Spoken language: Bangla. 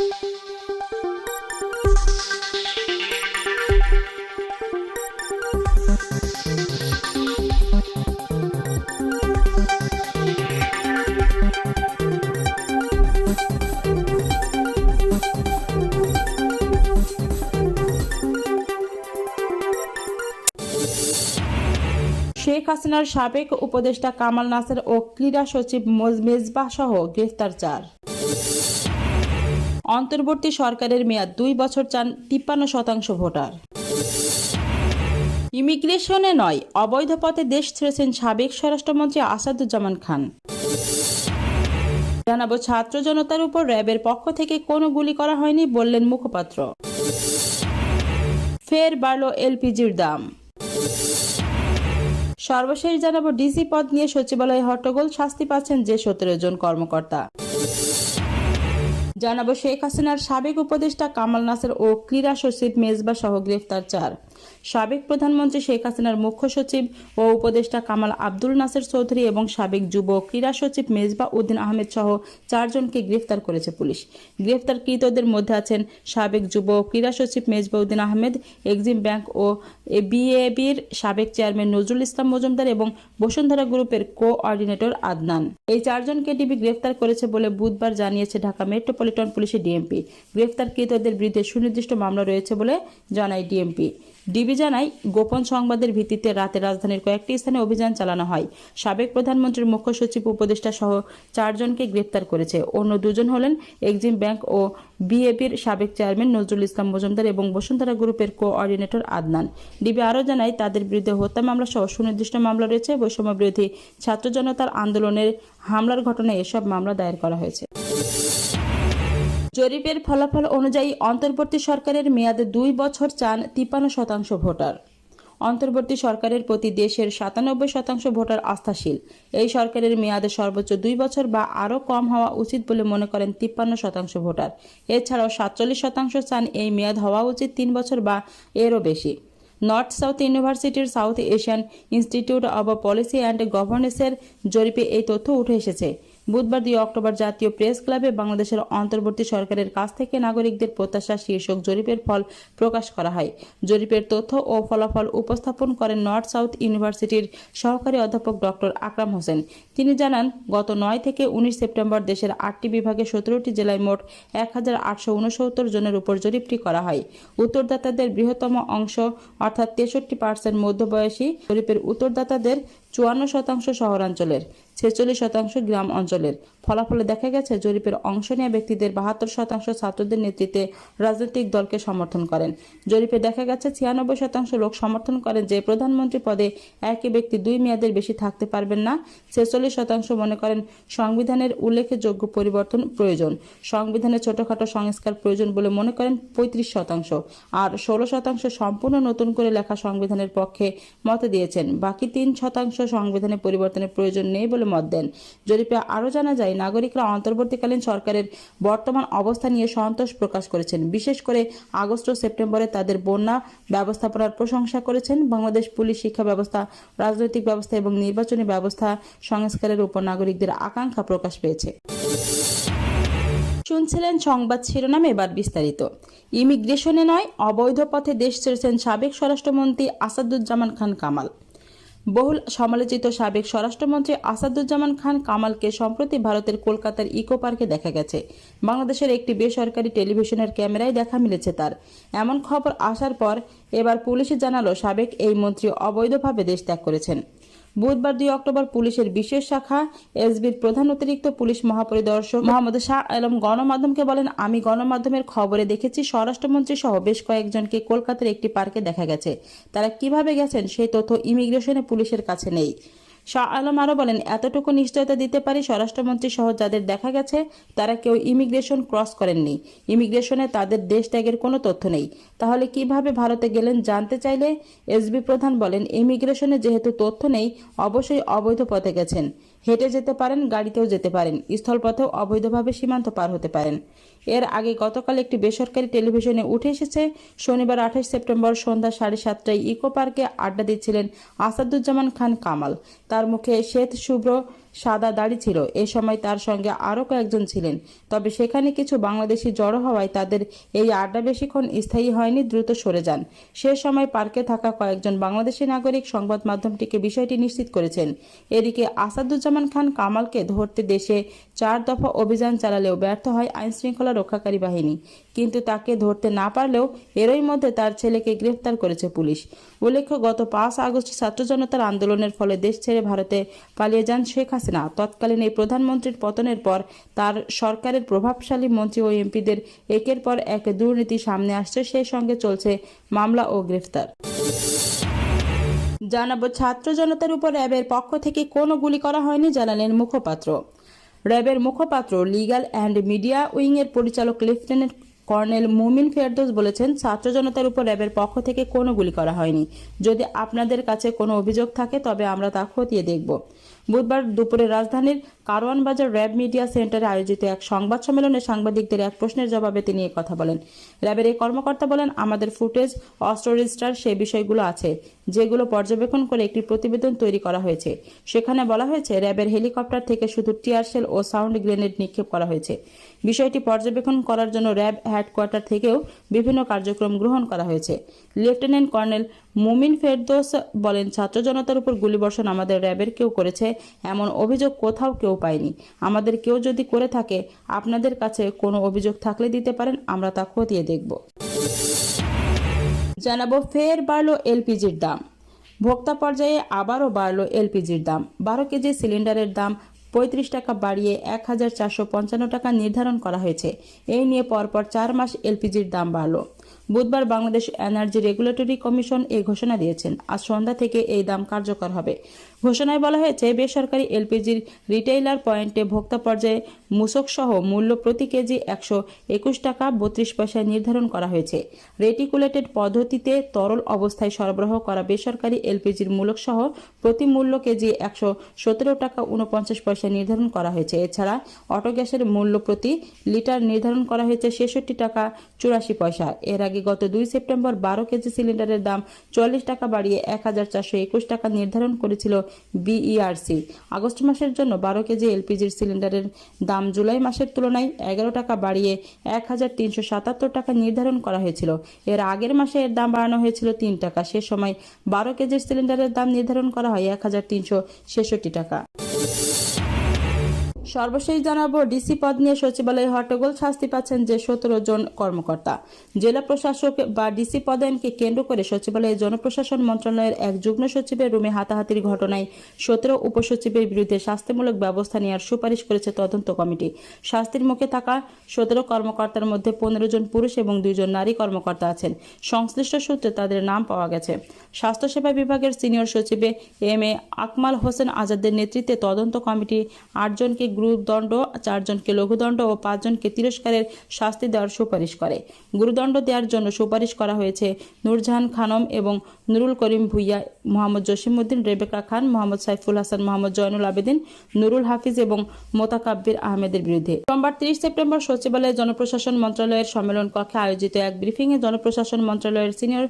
শেখ হাসিনার সাবেক উপদেষ্টা কামাল নাসের ও ক্রীড়া সচিব মেজবাহ সহ গ্রেফতার 4। অন্তর্বর্তী সরকারের মেয়াদ 2 বছর চান 53% ভোটার। ইমিগ্রেশনে নয়, অবৈধ পথে দেশ ছেড়েছেন সাবেক স্বরাষ্ট্রমন্ত্রী আসাদুজ্জামান খান। জানাবো ছাত্র জনতার উপর র্যাবের পক্ষ থেকে কোনো গুলি করা হয়নি বললেন মুখপাত্র। ফের বাড়ল এলপিজির দাম। সর্বশেষ জানাবো ডিসি পদ নিয়ে সচিবালয়ে হট্টগোল, শাস্তি পাচ্ছেন যে 17 জন কর্মকর্তা। জানাবো শেখ হাসিনার সাবেক উপদেষ্টা কামাল নাসের ও ক্রীড়া সচিব মেজবাহ সহ গ্রেফতার 4। সাবেক প্রধানমন্ত্রী শেখ হাসিনার মুখ্য সচিব ও উপদেষ্টা কামাল আব্দুল নাসের চৌধুরী এবং সাবেক যুব ক্রীড়া সচিব মেজবাহ উদ্দিন আহমেদ সহ 4 জনকে গ্রেফতার করেছে পুলিশ। গ্রেফতারকৃতদের মধ্যে আছেন সাবেক যুব ক্রীড়া সচিব মেজবাহ উদ্দিন আহমেদ, এক্সিম ব্যাংক ও বিএবির সাবেক চেয়ারম্যান নজরুল ইসলাম মজুমদার এবং বসুন্ধরা গ্রুপের কোঅর্ডিনেটর আদনান। এই 4 জনকে ডিবি গ্রেফতার করেছে বলে বুধবার জানিয়েছে ঢাকা মেট্রোপলিটন পুলিশের ডিএমপি। গ্রেফতারকৃতদের বিরুদ্ধে সুনির্দিষ্ট মামলা রয়েছে বলে জানায় ডিএমপি। ডিবি জানায়, গোপন সংবাদের ভিত্তিতে রাতে রাজধানীর কয়েকটি স্থানে অভিযান চালানো হয়। সাবেক প্রধানমন্ত্রীর মুখ্য সচিব উপদেষ্টা সহ 4 জনকে গ্রেফতার করেছে। অন্য 2 জন হলেন এক্সিম ব্যাংক ও বিএপির সাবেক চেয়ারম্যান নজরুল ইসলাম মজুমদার এবং বসুন্ধরা গ্রুপের কোঅর্ডিনেটর আদনান। ডিবি আরও জানায়, তাদের বিরুদ্ধে হত্যা মামলা সহ সুনির্দিষ্ট মামলা রয়েছে। বৈষম্য বিরোধী ছাত্র জনতার আন্দোলনের হামলার ঘটনায় এসব মামলা দায়ের করা হয়েছে। জরিপের ফলাফল অনুযায়ী অন্তর্বর্তী সরকারের মেয়াদে 2 বছর চান 53% ভোটার। অন্তর্বর্তী সরকারের প্রতি দেশের 97% ভোটার আস্থাশীল। এই সরকারের মেয়াদে সর্বোচ্চ 2 বছর বা আরও কম হওয়া উচিত বলে মনে করেন 53% ভোটার। এছাড়াও 47% চান এই মেয়াদ হওয়া উচিত 3 বছর বা এরও বেশি। নর্থ সাউথ ইউনিভার্সিটির South Asian Institute of Policy and গভর্নেন্সের জরিপে এই তথ্য উঠে এসেছে। বুধবার 2 অক্টোবর জাতীয় প্রেস ক্লাবে বাংলাদেশের অন্তর্বর্তী সরকারের কাছ থেকে নাগরিকদের প্রত্যাশা শীর্ষক জরিপের ফল প্রকাশ করা হয়। জরিপের তথ্য ও ফলাফল উপস্থাপন করেন নর্থ সাউথ ইউনিভার্সিটির সহকারী অধ্যাপক ডক্টর আকরাম হোসেন। তিনি জানান, গত 9 থেকে 19 সেপ্টেম্বর দেশের 8টি বিভাগে 17টি জেলায় মোট 1869 জনের উপর জরিপটি করা হয়। উত্তরদাতাদের বৃহত্তম অংশ অর্থাৎ 63% মধ্যবয়সী। জরিপের উত্তরদাতাদের 54% শহরাঞ্চলের, 46% গ্রাম অঞ্চলের। ফলাফলে দেখা গেছে, জরিপের অংশ নেওয়া ব্যক্তিদের 72% ছাত্রদের নেতৃত্বে রাজনৈতিক দলকে সমর্থন করেন। জরিপে দেখা গেছে 96% লোক সমর্থন করেন যে প্রধানমন্ত্রী পদে একই ব্যক্তি 2 মেয়াদের বেশি থাকতে পারবেন না। 46% মনে করেন সংবিধানের উল্লেখযোগ্য পরিবর্তন প্রয়োজন। সংবিধানের ছোটখাটো সংস্কার প্রয়োজন বলে মনে করেন 35%। আর 16% সম্পূর্ণ নতুন করে লেখা সংবিধানের পক্ষে মত দিয়েছেন। বাকি 3% সংবিধানে পরিবর্তনের প্রয়োজন নেই বলে মত দেন। জরিপে আরও জানা যায়, নাগরিকরা অন্তর্বর্তীকালীন সরকারের বর্তমান অবস্থা নিয়ে সন্তোষ প্রকাশ করেছেন। বিশেষ করে আগস্ট ও সেপ্টেম্বরে তাদের বন্যা ব্যবস্থাপনার প্রশংসা করেছেন। বাংলাদেশ পুলিশ, শিক্ষা ব্যবস্থা, রাজনৈতিক ব্যবস্থা এবং নির্বাচনী ব্যবস্থা সংস্কারের উপর নাগরিকদের আকাঙ্ক্ষা প্রকাশ পেয়েছে। শুনছিলেন সংবাদ শিরোনাম, এবার বিস্তারিত। ইমিগ্রেশনে নয়, অবৈধ পথে দেশ ছেড়েছেন সাবেক স্বরাষ্ট্রমন্ত্রী আসাদুজ্জামান খান কামাল। বহুল সমালোচিত সাবেক স্বরাষ্ট্রমন্ত্রী আসাদুজ্জামান খান কামালকে সম্প্রতি ভারতের কলকাতার ইকো পার্কে দেখা গেছে। বাংলাদেশের একটি বেসরকারি টেলিভিশনের ক্যামেরায় দেখা মিলেছে তার। এমন খবর আসার পর এবার পুলিশে জানালো, সাবেক এই মন্ত্রী অবৈধভাবে দেশ ত্যাগ করেছেন। বুধবার 2 অক্টোবর পুলিশের বিশেষ শাখা এসবির প্রধান অতিরিক্ত পুলিশ মহাপরিদর্শক মোহাম্মদ শাহ আলম গণমাধ্যমকে বলেন, আমি গণমাধ্যমের খবরে দেখেছি স্বরাষ্ট্রমন্ত্রী সহ বেশ কয়েকজনকে কলকাতার একটি পার্কে দেখা গেছে। তারা কিভাবে গেছেন সেই তথ্য ইমিগ্রেশনে পুলিশের কাছে নেই। শাহ আলম আরও বলেন, এতটুকু নিশ্চয়তা দিতে পারি, স্বরাষ্ট্রমন্ত্রী সহ যাদের দেখা গেছে তারা কেউ ইমিগ্রেশন ক্রস করেননি। ইমিগ্রেশনে তাদের দেশ ত্যাগের কোনো তথ্য নেই। তাহলে কিভাবে ভারতে গেলেন জানতে চাইলে এসবি প্রধান বলেন, ইমিগ্রেশনে যেহেতু তথ্য নেই, অবশ্যই অবৈধ পথে গেছেন। হেঁটে যেতে পারেন, গাড়িতেও যেতে পারেন, স্থলপথেও অবৈধভাবে সীমান্ত পার হতে পারেন। এর আগে গতকাল একটি বেসরকারি টেলিভিশনে উঠে এসেছে, শনিবার 28 সেপ্টেম্বর সন্ধ্যা 7:30টায় ইকো পার্কে আড্ডা দিচ্ছিলেন আসাদুজ্জামান খান কামাল। তার মুখে শ্বেত শুভ্র সাদা দাড়ি ছিল। এ সময় তার সঙ্গে আরও কয়েকজন ছিলেন। তবে সেখানে কিছু বাংলাদেশি জড়ো হওয়ায় তাদের এই আড্ডা বেশিক্ষণ স্থায়ী হয়নি, দ্রুত সরে যান। সে সময় পার্কে থাকা কয়েকজন বাংলাদেশি নাগরিক সংবাদ মাধ্যমটিকে বিষয়টি নিশ্চিত করেছেন। এদিকে আসাদুজ্জামান খান কামালকে ধরতে দেশে 4 দফা অভিযান চালালেও ব্যর্থ হয় আইনশৃঙ্খলা রক্ষাকারী বাহিনী। কিন্তু তাকে ধরতে না পারলেও এরই মধ্যে তার ছেলেকে গ্রেফতার করেছে পুলিশ। উল্লেখ্য, গত 5 আগস্ট ছাত্র জনতার আন্দোলনের ফলে দেশ ছেড়ে ভারতে পালিয়ে যান শেখ হাসিনা। তৎকালীন এই প্রধানমন্ত্রীর পতনের পর তার সরকারের প্রভাবশালী মন্ত্রী ও এমপিদের একের পর এক দুর্নীতি সামনে আসছে, সেই সঙ্গে চলছে মামলা ও গ্রেফতার। জানাবো, ছাত্র জনতার উপর র্যাবের পক্ষ থেকে কোনো গুলি করা হয়নি, জানালেন মুখপাত্র। র্যাবের মুখপাত্র লিগ্যাল অ্যান্ড মিডিয়া উইংয়ের পরিচালক লেফটেন্যান্ট কর্নেল মুমিন ফেরদৌস বলেছেন, ছাত্র জনতার উপর র্যাবের পক্ষ থেকে কোনো গুলি করা হয়নি। যদি আপনাদের কাছে কোনো অভিযোগ থাকে তবে আমরা তা খতিয়ে দেখব। বুধবার দুপুরে রাজধানীর কারওয়ান বাজার র্যাব মিডিয়া সেন্টারে আয়োজিত এক সংবাদ সম্মেলনে সাংবাদিকদের এক প্রশ্নের জবাবে তিনি কথা বলেন। র্যাবের এই কর্মকর্তা বলেন, আমাদের ফুটেজ, অস্ত্র রেজিস্টার, সেই বিষয়গুলো আছে, যেগুলো পর্যবেক্ষণ করে একটি প্রতিবেদন তৈরি করা হয়েছে। সেখানে বলা হয়েছে র্যাবের হেলিকপ্টার থেকে শুধু টিয়ার শেল ও সাউন্ড গ্রেনেড নিক্ষেপ করা হয়েছে। বিষয়টি পর্যবেক্ষণ করার জন্য র্যাব হেডকোয়ার্টার থেকেও বিভিন্ন কার্যক্রম গ্রহণ করা হয়েছে। লেফটেন্যান্ট কর্নেল মুমিন ফেরদৌস বলেন, ছাত্র জনতার উপর গুলিবর্ষণ আমাদের র্যাবের কেউ করেছে এমন অভিযোগ কোথাও কেউ পায়নি। আমাদের কেউ যদি করে থাকে, আপনাদের কাছে কোনো অভিযোগ থাকলে দিতে পারেন, আমরা তা খতিয়ে দেখব। জানাবো, ফের বাড়ল এলপিজির দাম। ভোক্তা পর্যায়ে আবারও বাড়ল এলপিজির দাম। 12 কেজি সিলিন্ডারের দাম 35 টাকা বাড়িয়ে 1455 টাকা নির্ধারণ করা হয়েছে। এই নিয়ে পরপর 4 মাস এলপিজির দাম বাড়ল। বুধবার বাংলাদেশ এনার্জি রেগুলেটরি কমিশন এই ঘোষণা দিয়েছেন। আজ সন্ধ্যা থেকে এই দাম কার্যকর হবে। ঘোষণায় বলা হয়েছে, বেসরকারি এলপিজির রিটেইলার পয়েন্টে ভোক্তা পর্যায়ে মূসক সহ মূল্য প্রতি কেজি 121 টাকা 32 পয়সায় নির্ধারণ করা হয়েছে। রেটিকুলেটেড পদ্ধতিতে তরল অবস্থায় সরবরাহ করা বেসরকারি এলপিজির মূলক সহ প্রতি মূল্য কেজি 117 টাকা 49 পয়সা নির্ধারণ করা হয়েছে। এছাড়া অটো গ্যাসের মূল্য প্রতি লিটার নির্ধারণ করা হয়েছে 66 টাকা 84 পয়সা। এর আগে গত 2 সেপ্টেম্বর 12 কেজি সিলিন্ডারের দাম 40 টাকা বাড়িয়ে 1421 টাকা নির্ধারণ করেছিল বিইআরসি। আগস্ট মাসের জন্য 12 কেজি এলপিজির সিলিন্ডারের দাম জুলাই মাসের তুলনায় 11 টাকা বাড়িয়ে 1377 টাকা নির্ধারণ করা হয়েছিল। এর আগের মাসে এর দাম বাড়ানো হয়েছিল 3 টাকা। সে সময় 12 কেজির সিলিন্ডারের দাম নির্ধারণ করা হয় 1366 টাকা। সর্বশেষ জানাবো, ডিসি পদ নিয়ে সচিবালয়ে হট্টগোল, শাস্তি পাচ্ছেন যে 17 জন কর্মকর্তা। জেলা প্রশাসক বা ডিসি পদায়নকে কেন্দ্র করে সচিবালয়ে জনপ্রশাসন মন্ত্রণালয়ের এক যুগ্ম সচিবের রুমে হাতাহাতির ঘটনায় 17 উপসচিবের বিরুদ্ধে শাস্তিমূলক ব্যবস্থা নেওয়ার সুপারিশ করেছে তদন্ত কমিটি। শাস্তির মুখে থাকা 17 কর্মকর্তার মধ্যে 15 জন পুরুষ এবং 2 জন নারী কর্মকর্তা আছেন। সংশ্লিষ্ট সূত্রে তাদের নাম পাওয়া গেছে। স্বাস্থ্যসেবা বিভাগের সিনিয়র সচিবে এম এ আকমাল হোসেন আজাদের নেতৃত্বে তদন্ত কমিটি 8 জনকে গুরুদণ্ড, 4 জনকে লঘুদণ্ড ও 5 জনকে তিরস্কারের শাস্তি দেওয়ার সুপারিশ করে। গুরুদণ্ড দেওয়ার জন্য সুপারিশ করা হয়েছে নূরজাহান খানম এবং নুরুল করিম ভুইয়া, মোহাম্মদ জসিমউদ্দিন, রেবেকা খান, মোহাম্মদ সাইফুল হাসান, মোহাম্মদ জয়নুল আবেদিন, নুরুল হাফিজ এবং মোতাকাব্বির আহমেদের বিরুদ্ধে। সোমবার 30 সেপ্টেম্বর সচিবালয়ে জনপ্রশাসন মন্ত্রণালয়ের সম্মেলন কক্ষে আয়োজিত এক ব্রিফিংয়ে জনপ্রশাসন মন্ত্রণালয়ের সিনিয়র